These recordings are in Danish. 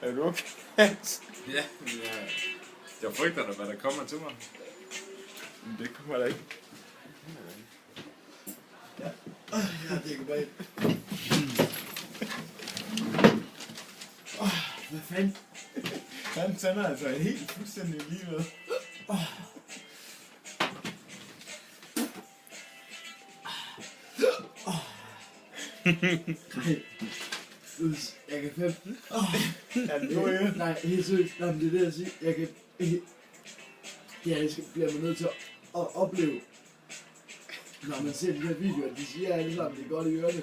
Er du okay? Ja, jeg frygter da, hvad der kommer til mig. Men det kommer der ikke. Jeg dækker bare ind. Hvad fanden? Han tænder altså helt fuldstændig lige ved. Jeg kan fem. Er det jo ikke? Nej, helt seriøst. Nej, men det er det, jeg siger. Jeg kan... Ja, det bliver man nødt til at opleve. Når man ser de her videoer, de siger alle sammen, det er godt i ørerne.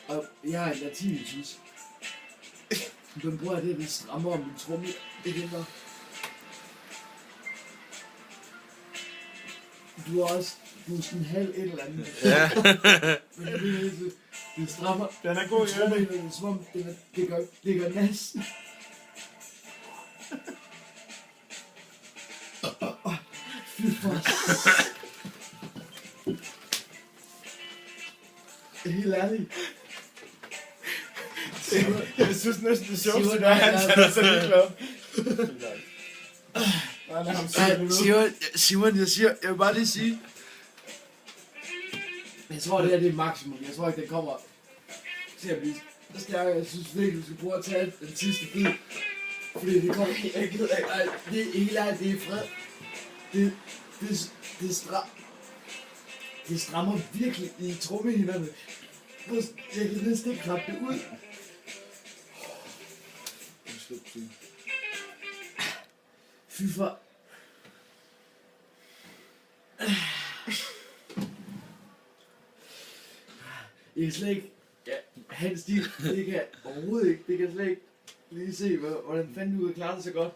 Og jeg har en tinnitus. Den bruger jeg det strammer om min tromme. Det hænder. Du er også... Du er sådan halv et eller andet. Ja. Men det strammer. Den er god i ørerne. Det er som om, det gør nas. Fy for. Helt ærligt. Jeg synes næsten det sjoveste, det er, han er så ligeglad. Simon, jeg vil bare lige sige. Jeg tror, det her det er maksimum. Jeg tror ikke, det kommer til at blive så stærkt. Jeg synes virkelig, du skal prøve at tage den sidste bid. Fordi det kommer ikke. Jeg gider ikke. Nej, det er helt ærligt, det er fred. Det strammer virkelig i trommehinderne. Jeg kan næsten ikke klappe det ud. Fy for... Jeg kan slet ikke... Ja, hans stil, det kan overhovedet ikke. Det kan slet ikke lige se, hvordan fanden du kan klare det så godt.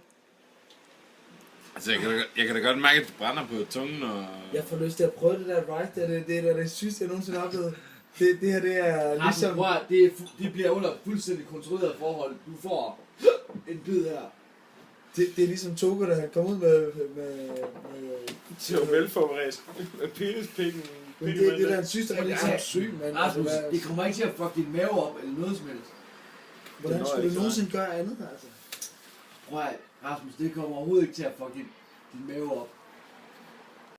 Altså, jeg kan da godt mærke, at det brænder på tungen, og... Jeg får lyst til at prøve det der ride, det er det sygeste, jeg nogensinde har oplevet. Det her, det er ligesom... Det bliver under fuldstændig kontrolleret forhold. Du får en bid her. Det er ligesom Togo, der kom ud med Det er jo velforberedt. Med penispikken. det er der en syg, der var lidt sådan syg, mand. Rasmus, det kommer ikke til at fuck din mave op, eller noget som helst. Hvordan skulle du nogensinde gøre andet, altså? Prøv at, Rasmus, det kommer overhovedet ikke til at fuck din mave op.